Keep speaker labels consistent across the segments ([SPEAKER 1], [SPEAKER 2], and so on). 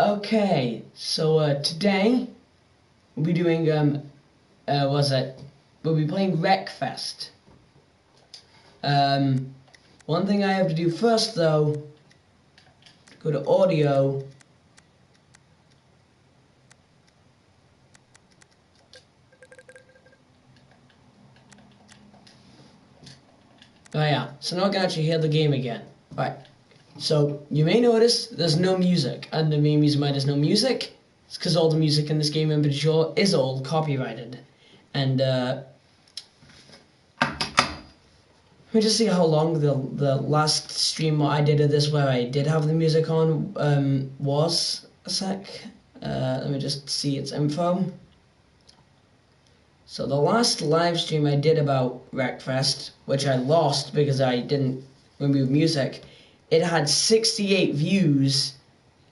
[SPEAKER 1] Okay, so today we'll be doing we'll be playing Wreckfest. One thing I have to do first though, go to audio. Oh yeah, so now I can actually hear the game again. Right, so you may notice there's no music, and the main reason why there's no music is because all the music in this game, I'm pretty sure, is all copyrighted. And let me just see how long the last stream I did of this where I did have the music on was. A sec. Let me just see its info. So the last live stream I did about Wreckfest, which I lost because I didn't remove music, it had 68 views,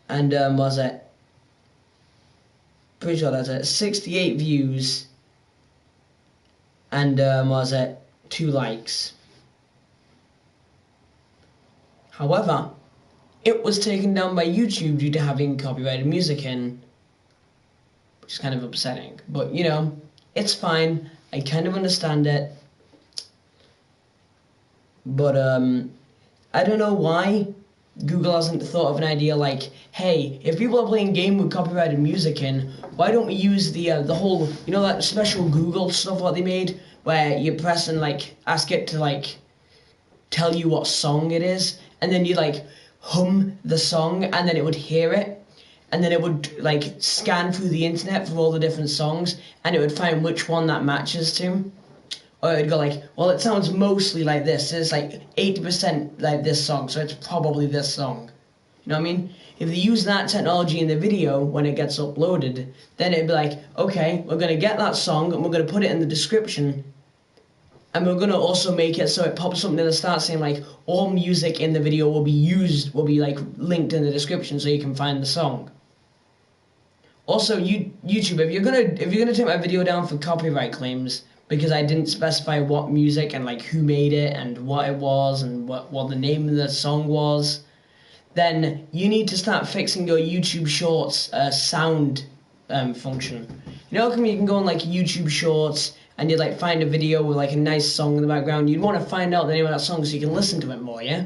[SPEAKER 1] and was it? Pretty sure that's it. 68 views, and was it 2 likes. However, it was taken down by YouTube due to having copyrighted music in, which is kind of upsetting. But you know, it's fine. I kind of understand it. But I don't know why Google hasn't thought of an idea like, hey, if people are playing game with copyrighted music in, why don't we use the whole, you know, that special Google stuff what they made where you press and like ask it to like tell you what song it is, and then you like hum the song, and then it would hear it, and then it would like scan through the internet for all the different songs, and it would find which one that matches to. Or it would go like, well, it sounds mostly like this. It's like 80% like this song, so it's probably this song. You know what I mean? If they use that technology in the video when it gets uploaded, then it'd be like, okay, we're going to get that song and we're going to put it in the description. And we're going to also make it so it pops up near the start saying like, all music in the video will be like linked in the description so you can find the song. Also, YouTube, if you're gonna take my video down for copyright claims because I didn't specify what music and like who made it and what it was and what the name of the song was, then you need to start fixing your YouTube Shorts sound function. You know, you can go on like YouTube Shorts and you'd like find a video with like a nice song in the background. You'd want to find out the name of that song so you can listen to it more, yeah?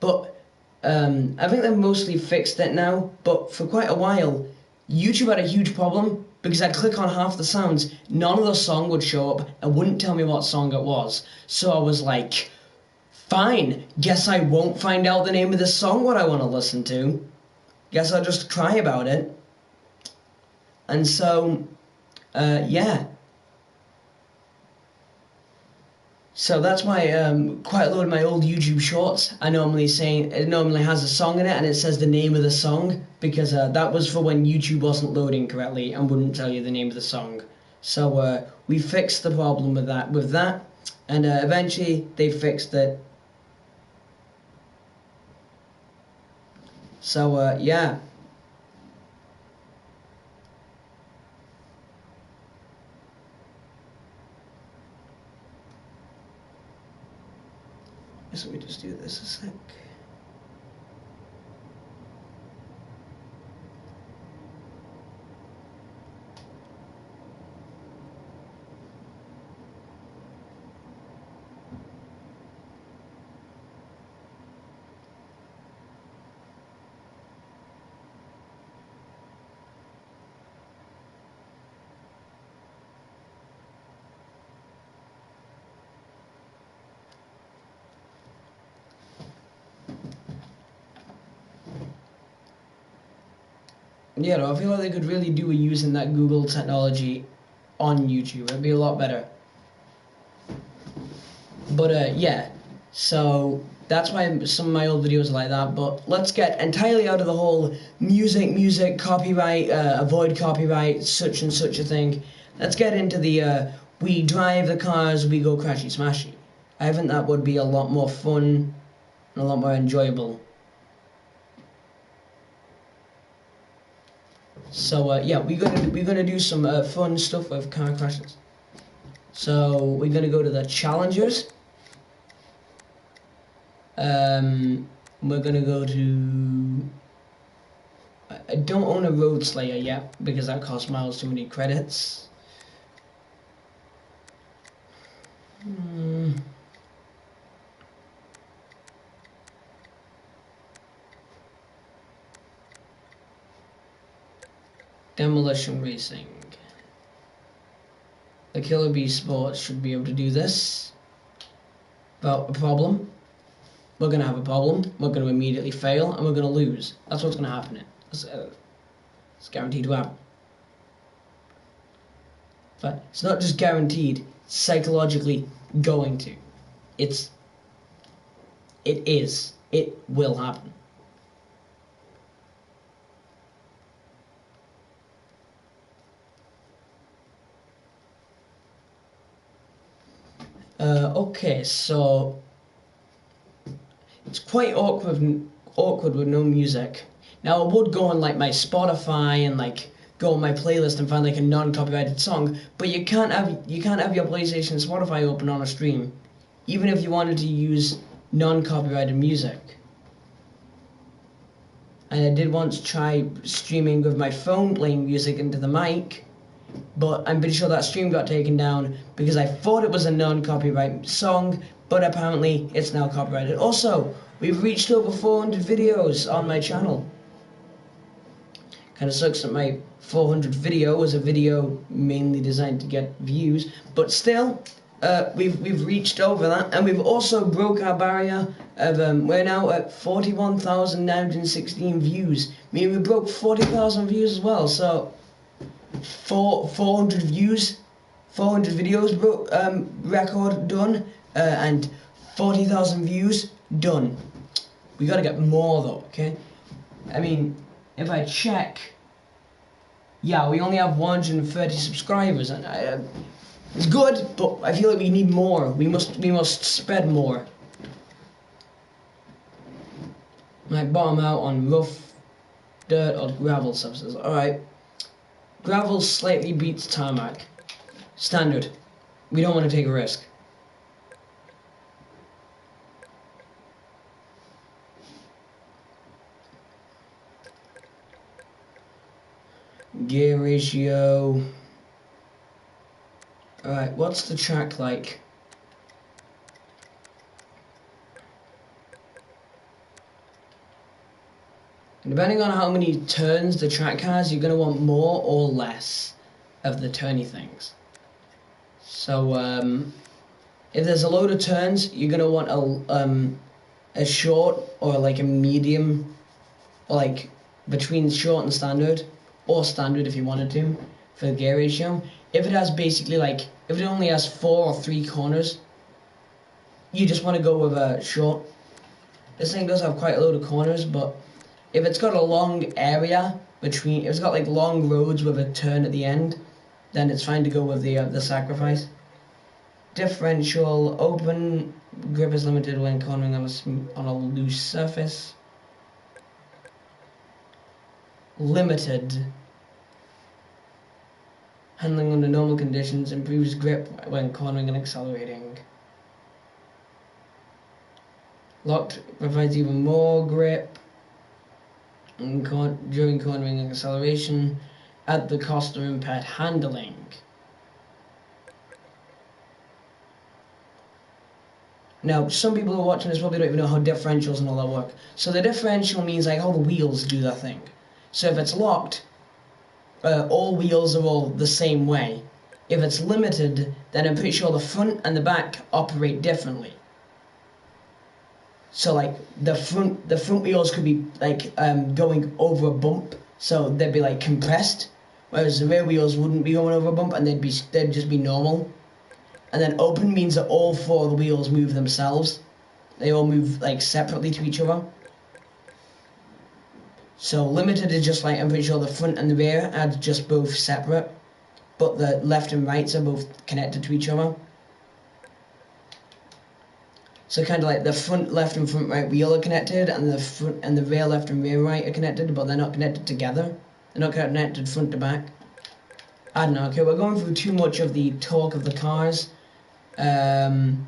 [SPEAKER 1] But I think they've mostly fixed it now, but for quite a while, YouTube had a huge problem because I'd click on half the sounds, none of the song would show up and wouldn't tell me what song it was. So I was like, fine, guess I won't find out the name of this song what I want to listen to. Guess I'll just cry about it. And so, yeah. So that's why quite a lot of my old YouTube shorts it normally has a song in it and it says the name of the song, because that was for when YouTube wasn't loading correctly and wouldn't tell you the name of the song. So we fixed the problem with that, and eventually they fixed it. So yeah. So we just do this a sec. Yeah, no, I feel like they could really do using that Google technology on YouTube. It'd be a lot better. But yeah, so that's why some of my old videos are like that. But let's get entirely out of the whole music, copyright, avoid copyright, such and such a thing. Let's get into the we drive the cars, we go crashy smashy. I think that would be a lot more fun and a lot more enjoyable. So yeah, we're gonna do some fun stuff with car crashes. So we're gonna go to the challengers. We're gonna go to I don't own a Road Slayer yet because that costs Miles too many credits. Demolition Racing. The Killer Bee Sports should be able to do this without a problem. We're going to have a problem, we're going to immediately fail, and we're going to lose. That's what's going to happen. It's guaranteed to happen. But it's not just guaranteed, it's psychologically going to. It will happen. Okay, so it's quite awkward with no music. Now I would go on like my Spotify and like go on my playlist and find like a non-copyrighted song, but you can't have your PlayStation and Spotify open on a stream, even if you wanted to use non-copyrighted music. And I did once try streaming with my phone playing music into the mic, but I'm pretty sure that stream got taken down because I thought it was a non-copyright song, but apparently it's now copyrighted. Also, we've reached over 400 videos on my channel. Kind of sucks that my 400th video was a video mainly designed to get views, but still, we've reached over that, and we've also broke our barrier of we're now at 41,916 views. I mean, we broke 40,000 views as well. So 400 views, 400 videos record done, and 40,000 views done. We gotta get more though, okay? I mean, if I check, yeah, we only have 130 subscribers, and it's good, but I feel like we need more. We must spread more. Might bottom out on rough dirt or gravel substances. Alright. Gravel slightly beats tarmac. Standard. We don't want to take a risk. Gear ratio. Alright, what's the track like? Depending on how many turns the track has, you're going to want more or less of the turny things. So, if there's a load of turns, you're going to want a short or like a medium, or like between short and standard, or standard if you wanted to, for the gear ratio. If it has basically like, if it only has 4 or 3 corners, you just want to go with a short. This thing does have quite a load of corners, but if it's got a long area between, if it's got like long roads with a turn at the end, then it's fine to go with the sacrifice. Differential, open grip is limited when cornering on a loose surface. Limited. Handling under normal conditions improves grip when cornering and accelerating. Locked provides even more grip during cornering and acceleration at the cost of impaired handling. Now, some people who are watching this probably don't even know how differentials and all that work. So the differential means like how the wheels do their thing. So if it's locked, all wheels are all the same way. If it's limited, then I'm pretty sure the front and the back operate differently. So like the front wheels could be like going over a bump, so they'd be like compressed, whereas the rear wheels wouldn't be going over a bump and they'd just be normal. And then open means that all 4 of the wheels move themselves. They all move like separately to each other. So limited is just like, I'm pretty sure the front and the rear are just both separate, but the left and rights are both connected to each other. So kind of like the front left and front right wheel are connected, and the front and the rear left and rear right are connected, but they're not connected together. They're not connected front to back. I don't know. Okay, we're going through too much of the talk of the cars. When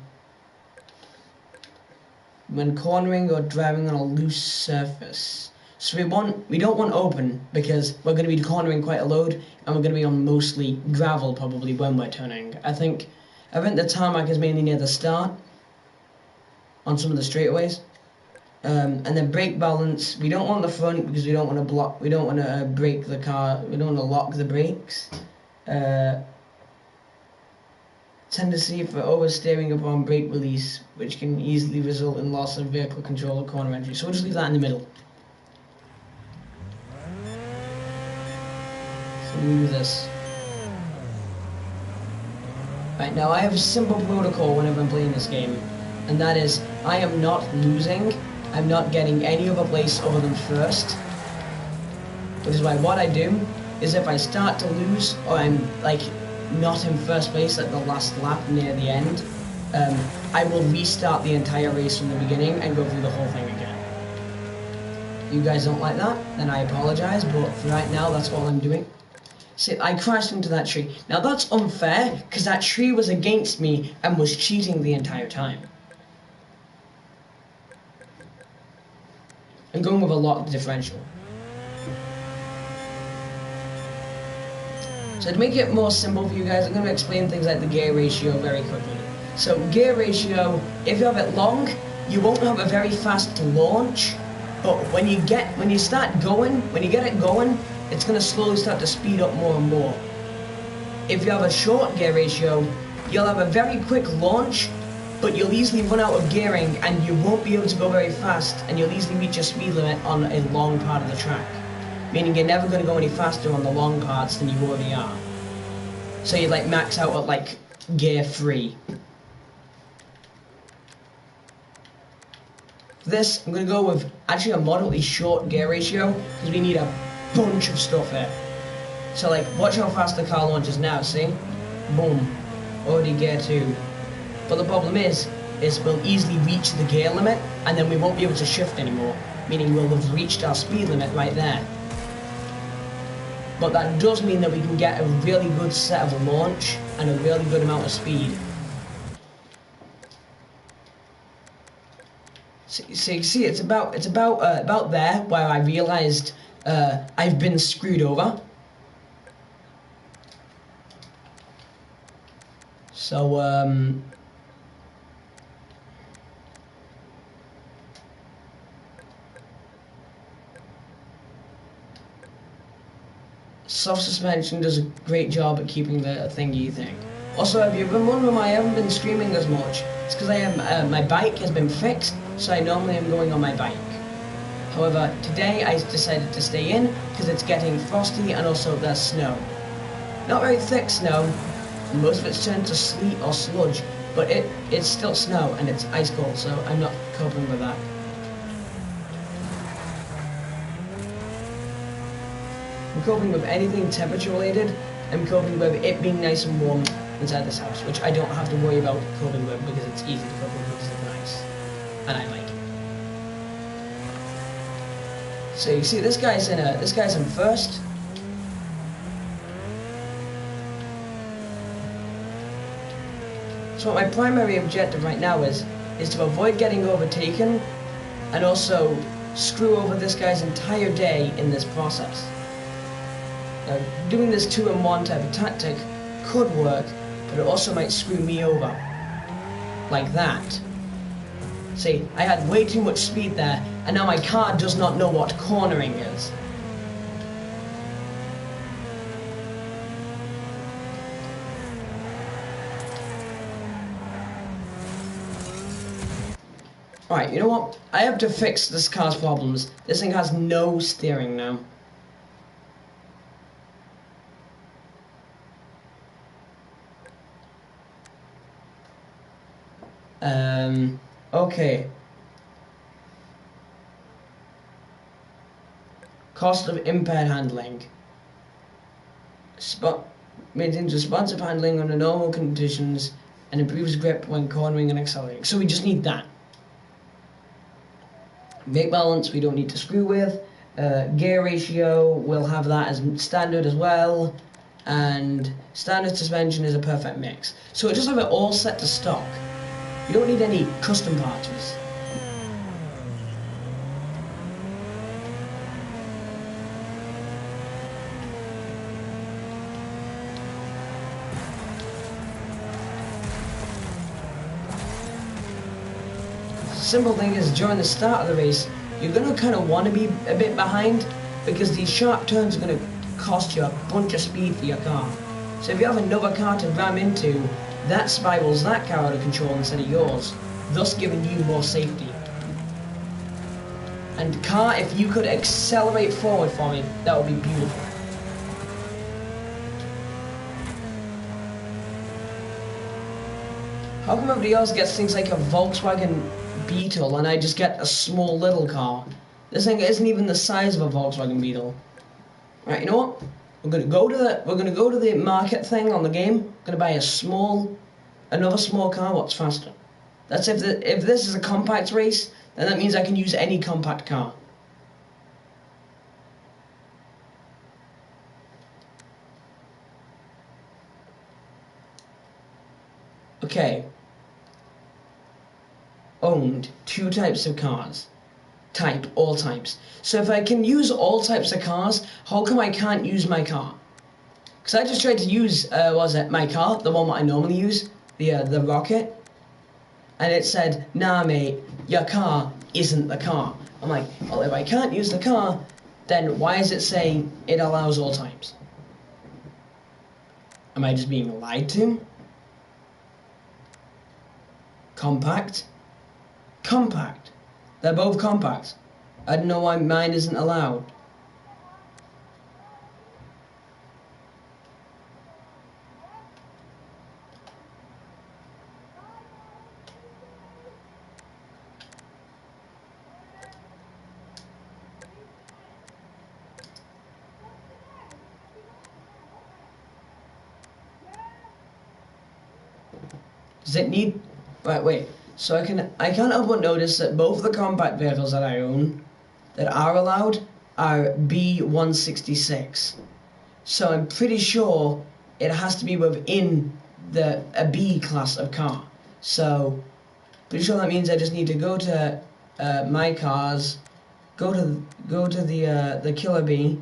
[SPEAKER 1] cornering or driving on a loose surface. So we don't want open because we're going to be cornering quite a load and we're going to be on mostly gravel probably when we're turning. I think the tarmac is mainly near the start on some of the straightaways. And then brake balance, we don't want the front because we don't want to brake the car, we don't want to lock the brakes. Tendency for oversteering upon brake release, which can easily result in loss of vehicle control or corner entry. So we'll just leave that in the middle. So we'll do this. Right, now I have a simple protocol whenever I'm playing this game, and that is, I am not losing. I'm not getting any other place other than first. Which is why what I do is if I start to lose, or I'm like not in first place at the last lap near the end, I will restart the entire race from the beginning and go through the whole thing again. If you guys don't like that, then I apologize, but for right now that's all I'm doing. See, I crashed into that tree. Now that's unfair, because that tree was against me and was cheating the entire time. I'm going with a locked differential. So to make it more simple for you guys, I'm going to explain things like the gear ratio very quickly. So gear ratio, if you have it long, you won't have a very fast launch, but when you get it going, it's going to slowly start to speed up more and more. If you have a short gear ratio, you'll have a very quick launch, but you'll easily run out of gearing and you won't be able to go very fast, and you'll easily reach your speed limit on a long part of the track. Meaning you're never going to go any faster on the long parts than you already are. So you like max out at like gear 3. For this, I'm going to go with actually a moderately short gear ratio because we need a bunch of stuff here. So like, watch how fast the car launches now, see? Boom. Already gear 2. But the problem is we'll easily reach the gear limit and then we won't be able to shift anymore. Meaning we'll have reached our speed limit right there. But that does mean that we can get a really good set of a launch and a really good amount of speed. So you see, it's about there where I realised I've been screwed over. So soft suspension does a great job at keeping the thingy thing. Also, if you've been wondering why I haven't been streaming as much, it's because I am my bike has been fixed, so I normally am going on my bike. However, today I decided to stay in because it's getting frosty and also there's snow. Not very thick snow, most of it's turned to sleet or sludge, but it's still snow and it's ice cold, so I'm not coping with that. I'm coping with anything temperature related. I'm coping with it being nice and warm inside this house, which I don't have to worry about coping with because it's easy to cope with because it's nice, and I like it. So you see, this guy's in first. So what my primary objective right now is to avoid getting overtaken, and also screw over this guy's entire day in this process. Now, doing this 2-in-1 type of tactic could work, but it also might screw me over. Like that. See, I had way too much speed there, and now my car does not know what cornering is. Alright, you know what? I have to fix this car's problems. This thing has no steering now. Okay. Cost of impaired handling. Maintains responsive handling under normal conditions and improves grip when cornering and accelerating. So we just need that. Brake balance we don't need to screw with. Gear ratio, we'll have that as standard as well. And standard suspension is a perfect mix. So we just have it all set to stock. You don't need any custom parts. simple thing is, during the start of the race, you're going to kind of want to be a bit behind, because these sharp turns are going to cost you a bunch of speed for your car. So if you have another car to ram into, that spirals that car out of control instead of yours, thus giving you more safety. And car, if you could accelerate forward for me, that would be beautiful. How come everybody else gets things like a Volkswagen Beetle and I just get a small little car? This thing isn't even the size of a Volkswagen Beetle. Right, you know what? We're gonna go to the market thing on the game. We're gonna buy another small car. What's faster? That's if this is a compact race, then that means I can use any compact car. Okay. Owned 2 types of cars. Type, all types. So if I can use all types of cars, how come I can't use my car? Because I just tried to use, my car, the one that I normally use, the Rocket, and it said, nah mate, your car isn't the car. I'm like, well, if I can't use the car, then why is it saying it allows all types? Am I just being lied to? Compact? Compact. They're both compact. I don't know why mine isn't allowed. Does it need... Right, wait. So I can't help but notice that both the compact vehicles that I own that are allowed are B166. So I'm pretty sure it has to be within a B class of car. So pretty sure that means I just need to go to my cars, go to the Killer B,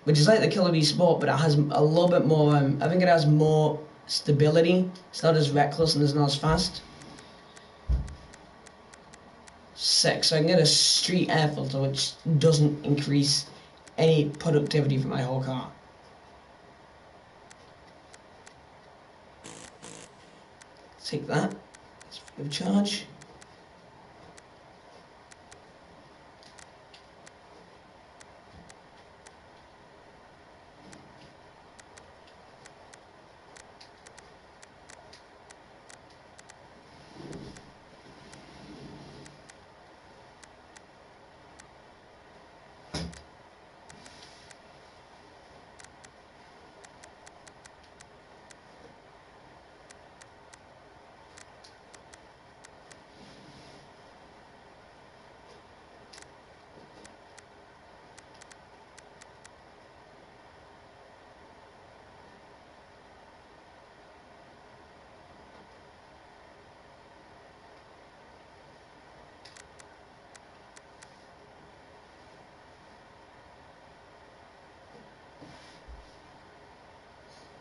[SPEAKER 1] which is like the Killer B Sport, but it has a little bit more. I think it has more stability. It's not as reckless and it's not as fast. 6, so I can get a street air filter, which doesn't increase any productivity for my whole car. Take that. It's free of charge.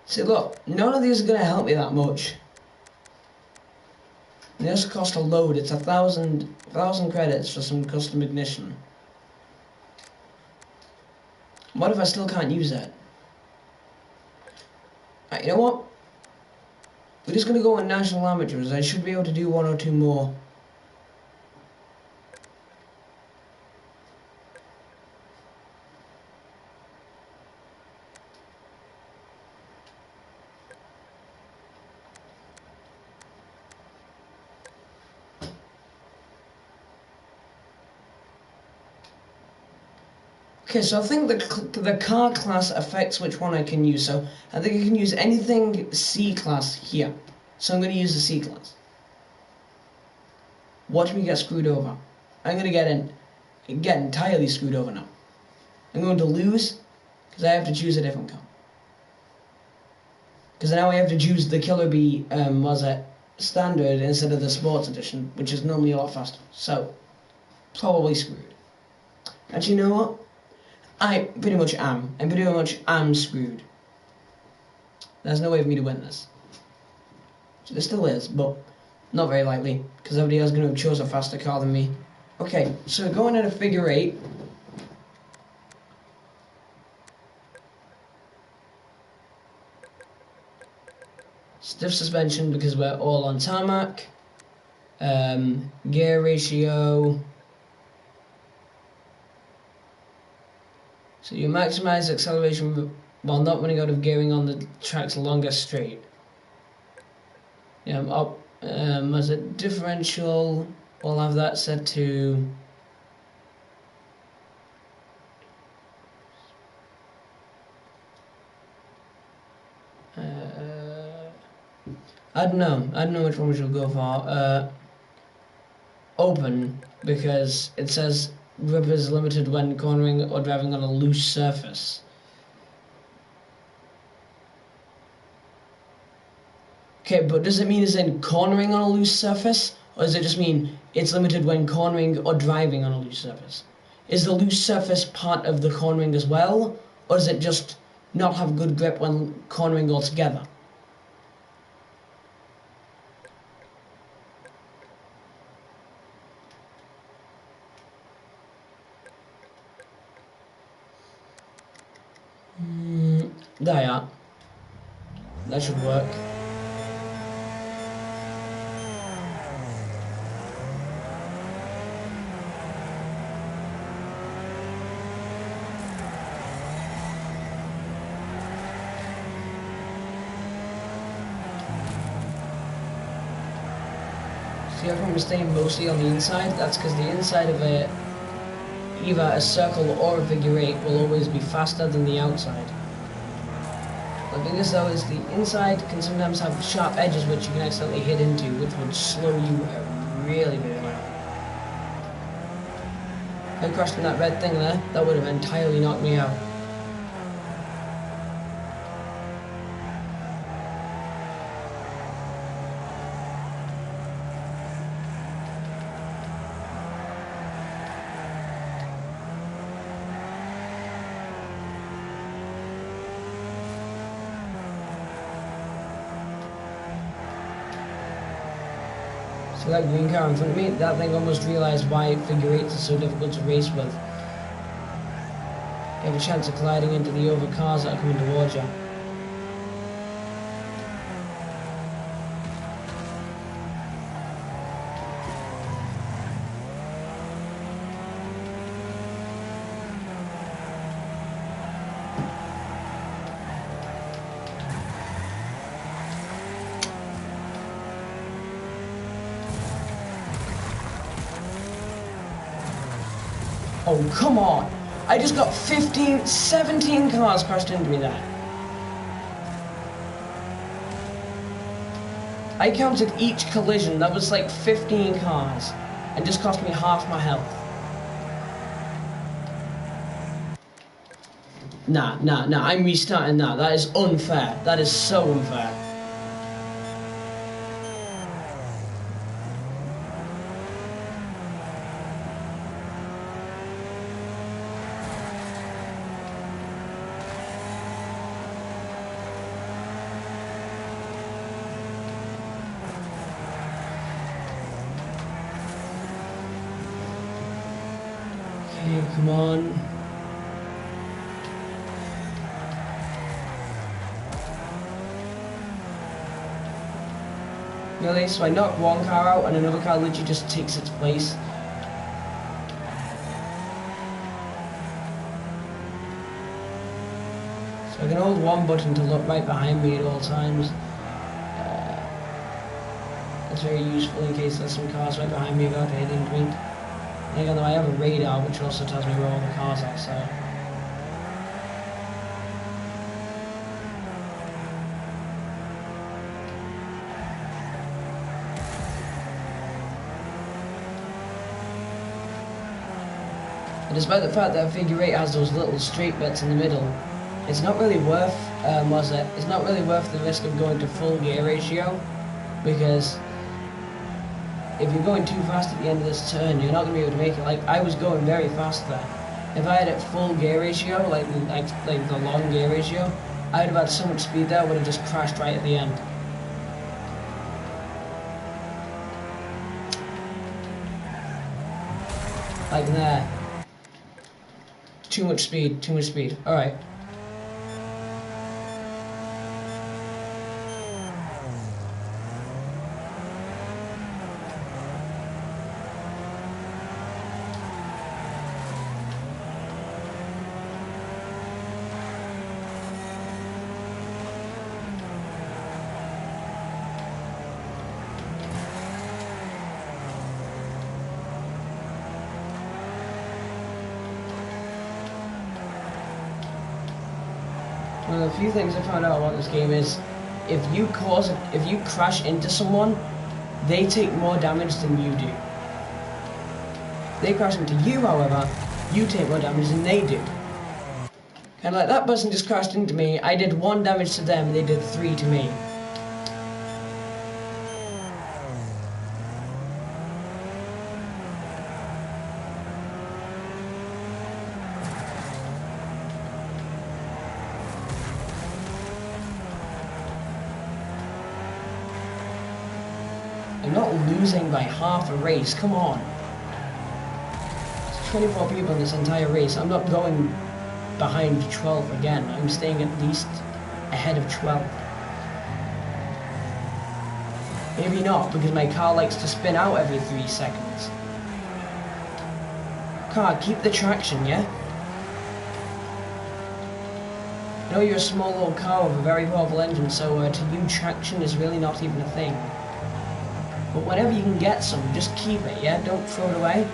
[SPEAKER 1] See, look, none of these are going to help me that much. They just cost a load. It's 1,000 credits for some custom ignition. What if I still can't use that? Right, you know what? We're just going to go on national amateurs. I should be able to do 1 or 2 more. Okay, so I think the car class affects which one I can use. So I think I can use anything C class here. So I'm going to use the C class. Watch me get screwed over. I'm going to get entirely screwed over now. I'm going to lose because I have to choose a different car. Because now I have to choose the Killer Bee, standard instead of the sports edition, which is normally a lot faster. So, probably screwed. Actually, you know what? I pretty much am. I pretty much am screwed. There's no way for me to win this. So there still is, but Not very likely, because everybody else is going to have chose a faster car than me. Okay, so going at a figure 8. Stiff suspension because we're all on tarmac. Gear ratio. So you maximize acceleration while not running out of gearing on the track's longest straight. As a differential, we'll have that set to I don't know which one we should go for. Open, because it says grip is limited when cornering or driving on a loose surface. Okay, but does it mean as in cornering on a loose surface? Or does it just mean it's limited when cornering or driving on a loose surface? Is the loose surface part of the cornering as well? Or does it just not have good grip when cornering altogether? There you are. That should work. See how I'm staying mostly on the inside? That's because the inside of it, either a circle or a figure 8, will always be faster than the outside. The thing is though is the inside can sometimes have sharp edges which you can accidentally hit into, which would slow you really, really well. If I crashed in that red thing there, that would have entirely knocked me out. So that green car in front of me, that thing almost realised why figure 8s are so difficult to race with. You have a chance of colliding into the other cars that are coming towards you. Oh, come on! I just got 17 cars crashed into me there. I counted each collision, that was like 15 cars, and just cost me half my health. Nah, I'm restarting that. That is unfair. That is so unfair. Okay, come on. Really? So I knock one car out and another car literally just takes its place. So I can hold one button to look right behind me at all times. That's very useful in case there's some cars right behind me about to hit into me. And even though I have a radar which also tells me where all the cars are, so... And despite the fact that figure 8 has those little straight bits in the middle, it's not really worth, it's not really worth the risk of going to full gear ratio, because if you're going too fast at the end of this turn, you're not going to be able to make it. Like, I was going very fast there. If I had it full gear ratio, like the long gear ratio, I would have had so much speed there, I would have just crashed right at the end. Like there. Too much speed, too much speed. Alright. One of the few things I found out about this game is if you crash into someone, they take more damage than you do. They crash into you, however, you take more damage than they do. And like that person just crashed into me, I did 1 damage to them, and they did 3 to me. I'm not losing by half a race, come on. There's 24 people in this entire race. I'm not going behind 12 again. I'm staying at least ahead of 12. Maybe not, because my car likes to spin out every 3 seconds. Car, keep the traction, yeah? I know you're a small little car with a very powerful engine, so to you traction is really not even a thing. But whenever you can get some, just keep it, yeah? Don't throw it away.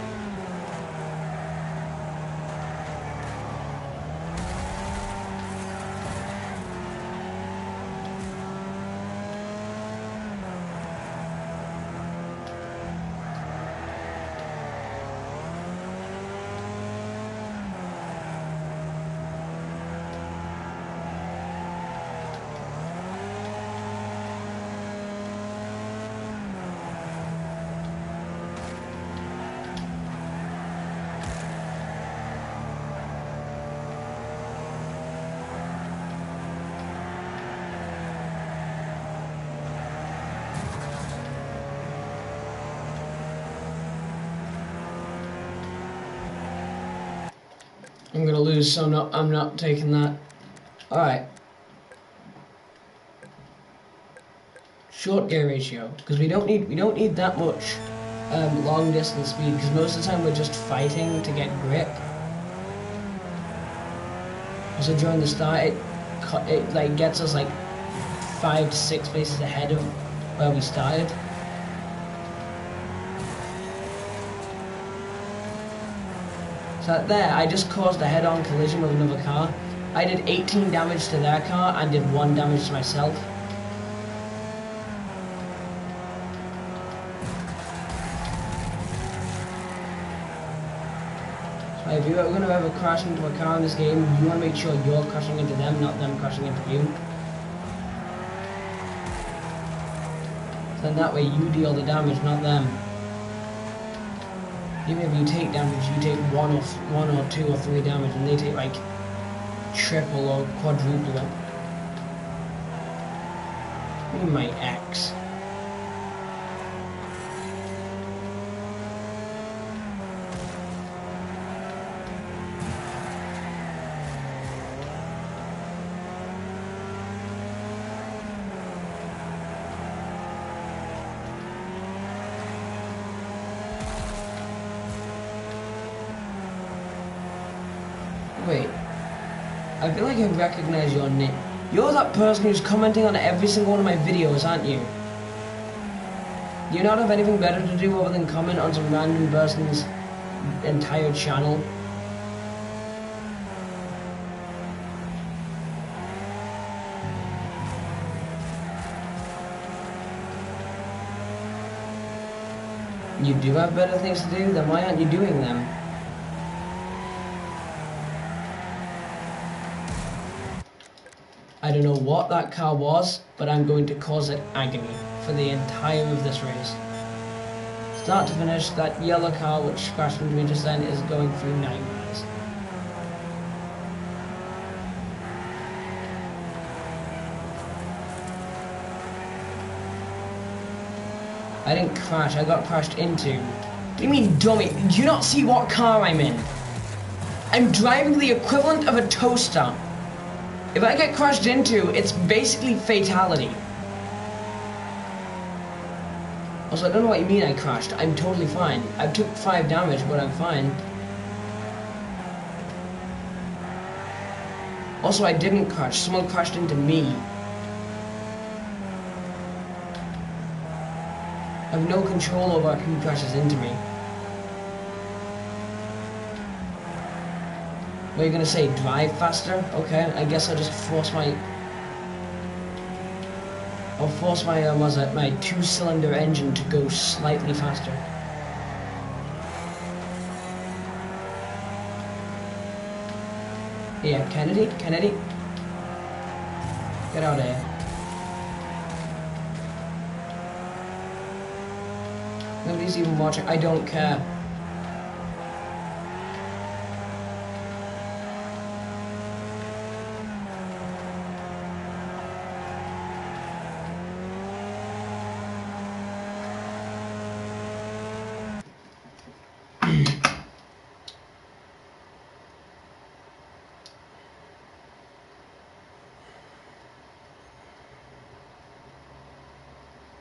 [SPEAKER 1] I'm gonna lose, so I'm not taking that. Alright. Short gear ratio, because we don't need that much long distance speed, because most of the time we're just fighting to get grip. So during the start, it like gets us like 5 to 6 places ahead of where we started. So there, I just caused a head-on collision with another car. I did 18 damage to their car and did 1 damage to myself. So if you're going to ever crash into a car in this game, you want to make sure you're crashing into them, not them crashing into you. Then that way you deal the damage, not them. Even if you take damage, you take 1 or 2 or 3 damage, and they take like triple or quadruple it. Look at my X. Wait, I feel like I recognize your name. You're that person who's commenting on every single one of my videos, aren't you? Do you not have anything better to do other than comment on some random person's entire channel? You do have better things to do? Then why aren't you doing them? I don't know what that car was, but I'm going to cause it agony for the entire of this race. Start to finish, that yellow car which crashed into me just then is going through nightmares. I didn't crash, I got crashed into. What do you mean, dummy? Do you not see what car I'm in? I'm driving the equivalent of a toaster. If I get crashed into, it's basically fatality. Also, I don't know what you mean I crashed. I'm totally fine. I took 5 damage, but I'm fine. Also, I didn't crash. Someone crashed into me. I have no control over who crashes into me. What are you gonna say? Drive faster? Okay, I guess I'll just force my... my 2-cylinder engine to go slightly faster. Yeah, Kennedy? Get out of here. Nobody's even watching. I don't care.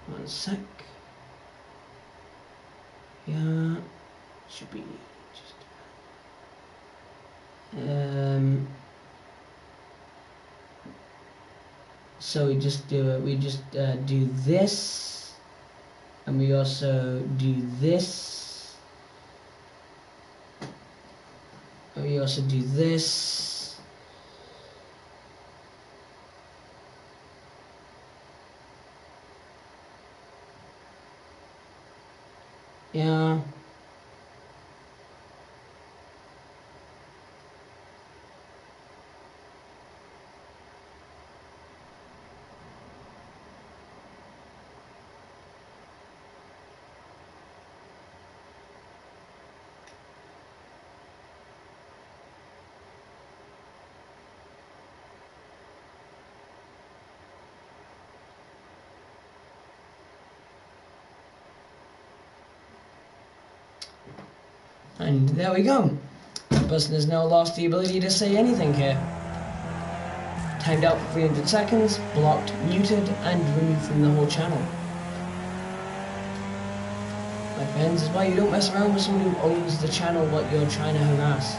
[SPEAKER 1] One sec. Yeah, should be just. So we just do do this, and we also do this, and we also do this. Yeah. And there we go. The person has now lost the ability to say anything here. Timed out for 300 seconds, blocked, muted, and removed from the whole channel. My friends, is why you don't mess around with someone who owns the channel what you're trying to harass.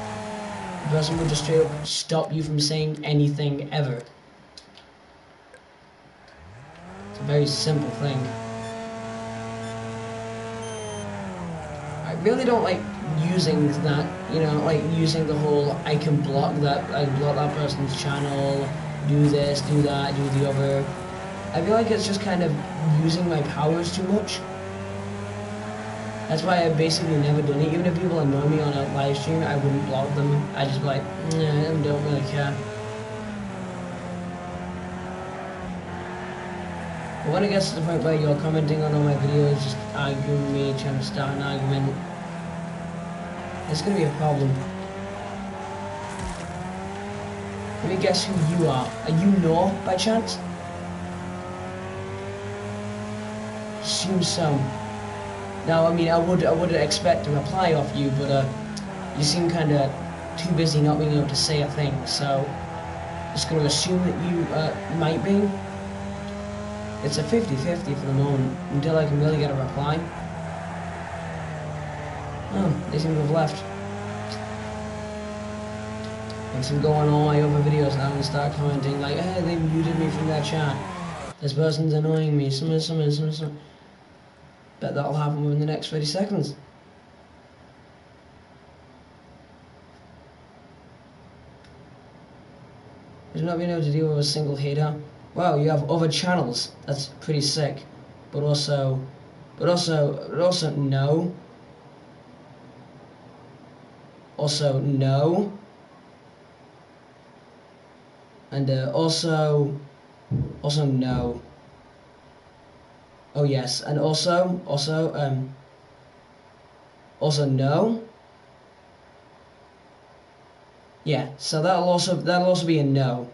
[SPEAKER 1] The person will just straight up stop you from saying anything ever. It's a very simple thing. I really don't like using that, you know, like using the whole I can block that person's channel, do this, do that, do the other. I feel like it's just kind of using my powers too much. That's why I've basically never done it. Even if people annoy me on a live stream, I wouldn't block them. I just be like, nah, I don't really care. But when it gets to the point where you're commenting on all my videos, just arguing with me, trying to start an argument, it's gonna be a problem. Let me guess who you are. Are you Noah by chance? Assume so. Now, I mean, I would expect a reply off you, but you seem kind of too busy not being able to say a thing. So, just gonna assume that you might be. It's a 50-50 for the moment until I can really get a reply. Oh, they seem to have left. Makes them go on all my other videos now and start commenting like, hey, they muted me from their chat. This person's annoying me. Some. Bet that'll happen within the next 30 seconds. There's not being able to deal with a single hater. Wow, you have other channels. That's pretty sick. But also no. Also no. And also no. Oh yes, and also no. Yeah, so that'll also be a no.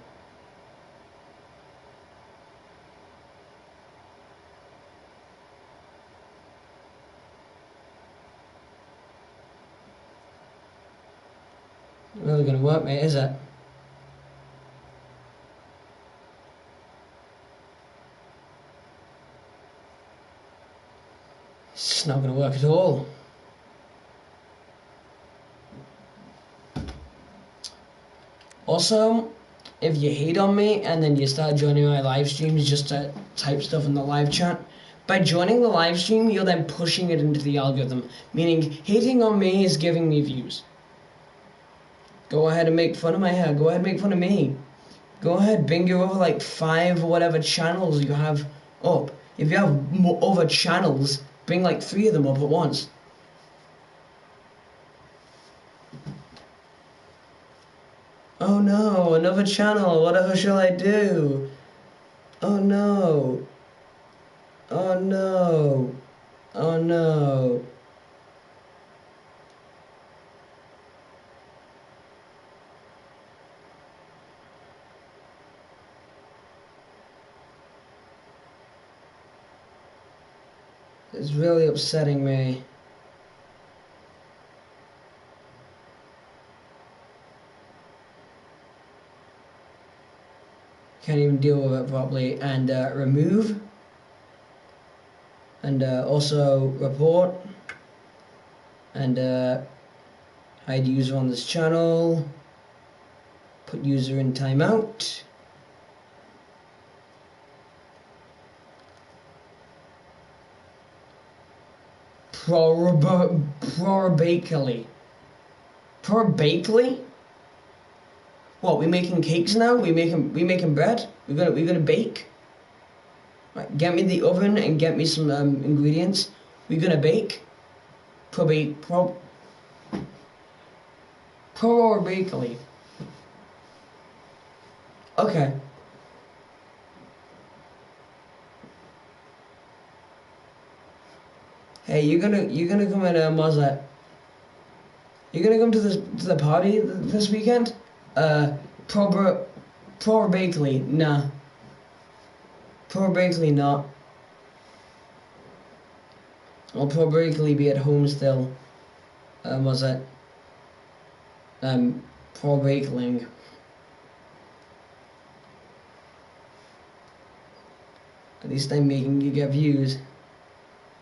[SPEAKER 1] Really gonna work, mate, is it? It's not gonna work at all. Also, if you hate on me and then you start joining my live streams just to type stuff in the live chat, by joining the live stream, you're then pushing it into the algorithm, meaning hating on me is giving me views. Go ahead and make fun of my hair. Go ahead and make fun of me. Go ahead, bingo over like 5 or whatever channels you have up. If you have other channels, bring like 3 of them up at once. Oh no, another channel. Whatever shall I do? Oh no. Oh no. Oh no. It's really upsetting me. Can't even deal with it properly. And remove. And also report. And hide user on this channel. Put user in timeout. Probably. What, we making cakes now? We making bread? We gonna bake? Right, get me the oven and get me some ingredients. We gonna bake? Probably. Okay. Hey, you're gonna come in what's that? You're gonna come to the party this weekend? Probably nah. Probably not. I'll probably be at home still. What's that? Probably. At least I'm making you get views.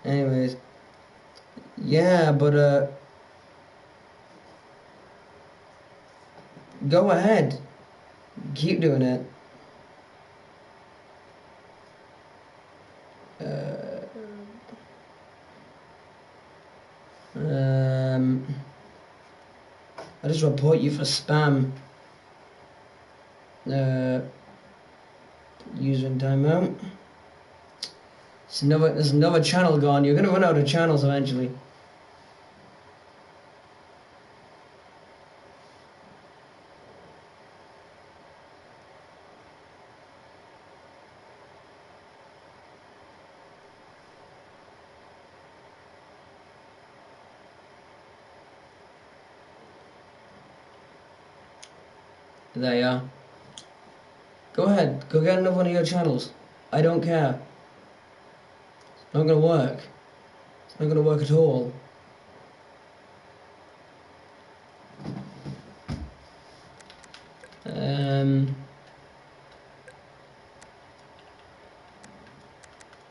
[SPEAKER 1] Anyways. Yeah, but go ahead. Keep doing it. I just report you for spam. User in timeout. There's another channel gone. You're gonna run out of channels eventually. There you are. Go ahead, go get another one of your channels. I don't care. It's not gonna work. It's not gonna work at all.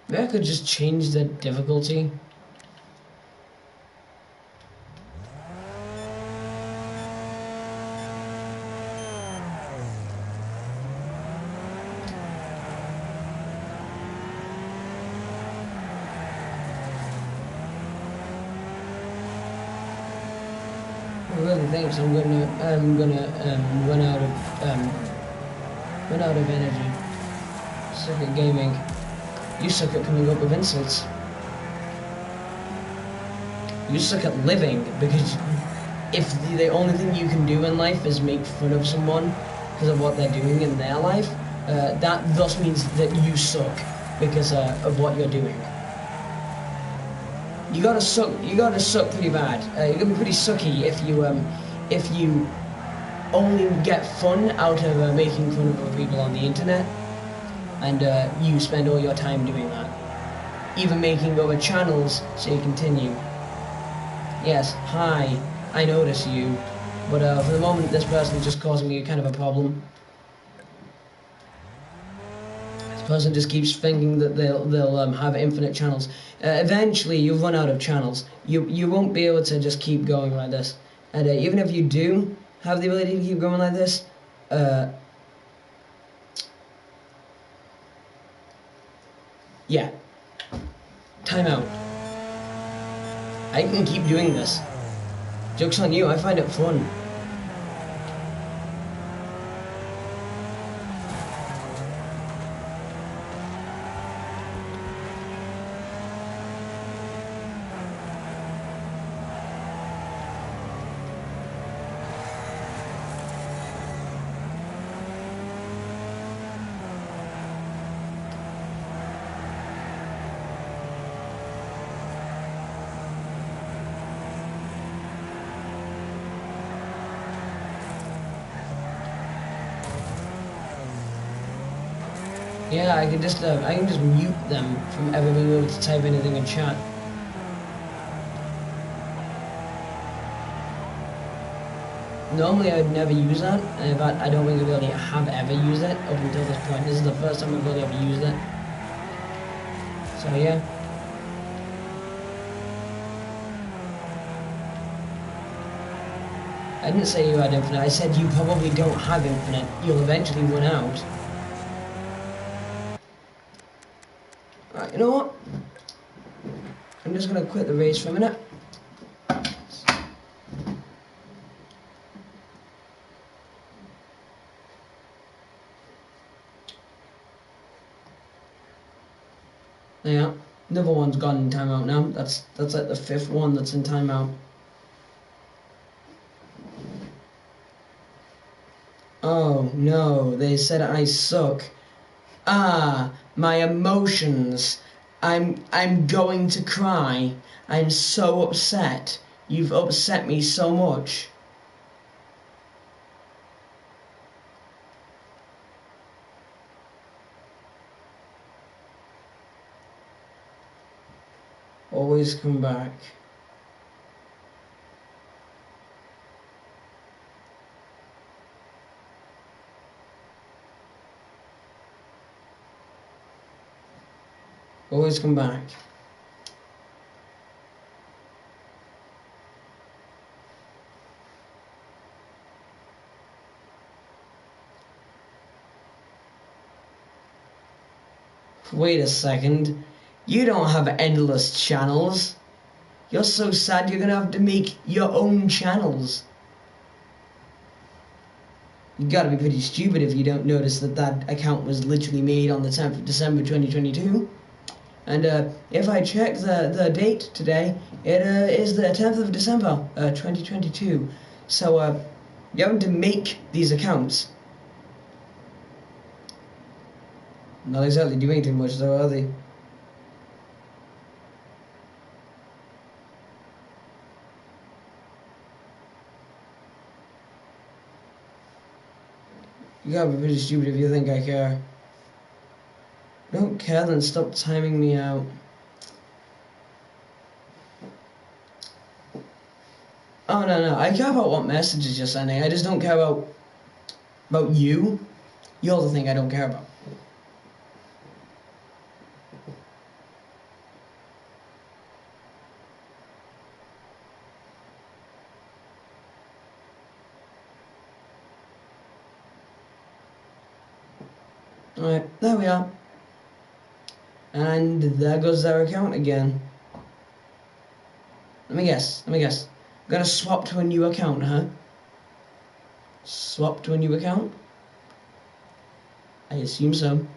[SPEAKER 1] Maybe I could just change the difficulty. I really think so. I'm gonna run out of energy. Suck at gaming. You suck at coming up with insults. You suck at living because if the only thing you can do in life is make fun of someone because of what they're doing in their life, that thus means that you suck because of what you're doing. You gotta suck pretty bad. You're gonna be pretty sucky if you only get fun out of making fun of other people on the internet, and you spend all your time doing that. Even making other channels so you continue. Yes, hi, I notice you. But for the moment, this person's just causing me kind of a problem. This person just keeps thinking that they'll have infinite channels. Eventually, you'll run out of channels. You won't be able to just keep going like this. And even if you do have the ability to keep going like this, yeah, time out. I can keep doing this. Joke's on you, I find it fun. Yeah, I can just mute them from ever being able to type anything in chat. Normally I'd never use that, and in fact I don't think I really have ever used it up until this point. This is the first time I've really ever used it. So yeah. I didn't say you had infinite, I said you probably don't have infinite. You'll eventually run out. Alright, you know what? I'm just gonna quit the race for a minute. Yeah, another one's gone in timeout now. That's like the 5th one that's in timeout. Oh no, they said I suck. Ah, my emotions. I'm going to cry. I'm so upset. You've upset me so much. Always come back. Always come back. Wait a second. You don't have endless channels. You're so sad you're gonna have to make your own channels. You gotta be pretty stupid if you don't notice that that account was literally made on the 10th of December 2022. And if I check the date today, it is the 10th of December 2022. So you're having to make these accounts. Not exactly doing too much though, are they? You gotta be pretty stupid if you think I care. Don't care, then stop timing me out. Oh no, I care about what messages you're sending. I just don't care about you. You're the thing I don't care about. Alright, there we are. And there goes their account again. Let me guess. I'm gonna swap to a new account, huh? Swap to a new account? I assume so.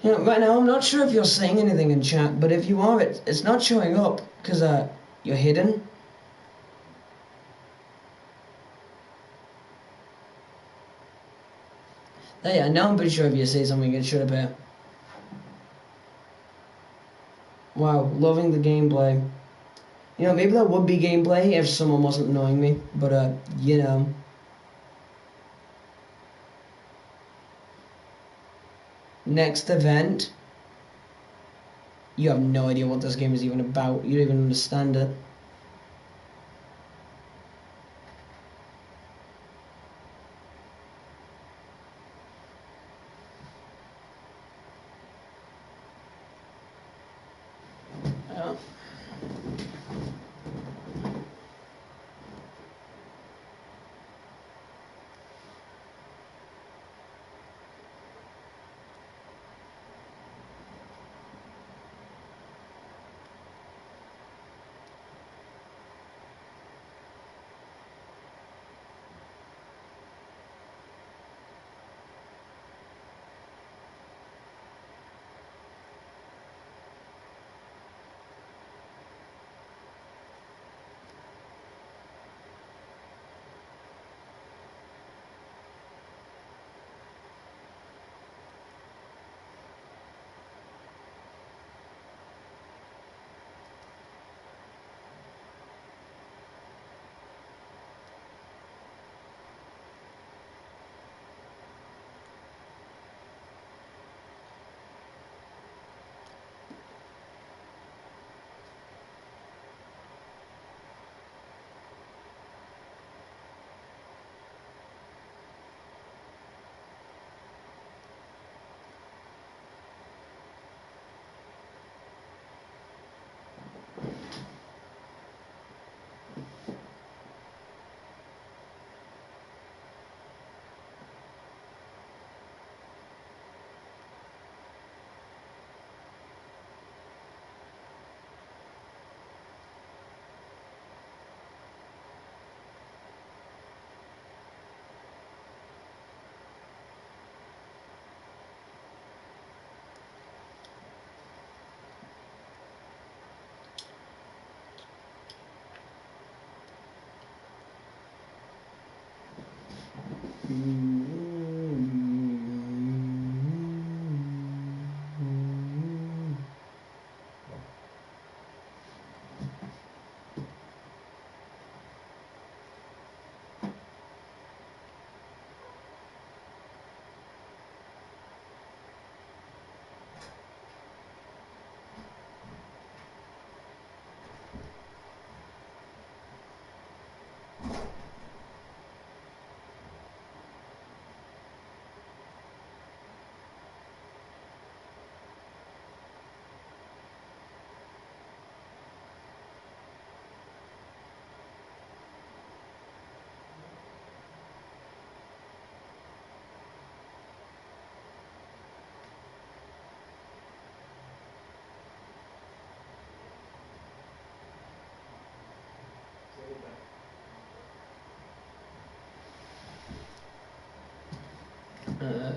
[SPEAKER 1] You know, right now I'm not sure if you're saying anything in chat, but if you are, it's not showing up because you're hidden. Yeah, now I'm pretty sure if you say something, it should appear. Wow, loving the gameplay. You know, maybe that would be gameplay if someone wasn't annoying me, but you know. Next event. You have no idea what this game is even about. You don't even understand it. Yeah.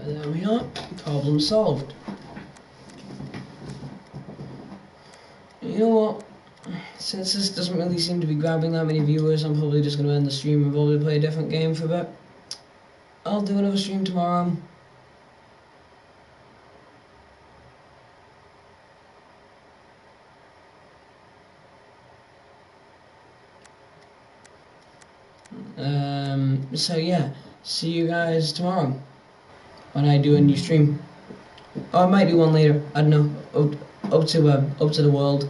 [SPEAKER 1] There we are. Problem solved. You know what? Since this doesn't really seem to be grabbing that many viewers, I'm probably just going to end the stream and probably play a different game for a bit. I'll do another stream tomorrow. So yeah, see you guys tomorrow when I do a new stream. Or I might do one later. I don't know. Up to the world.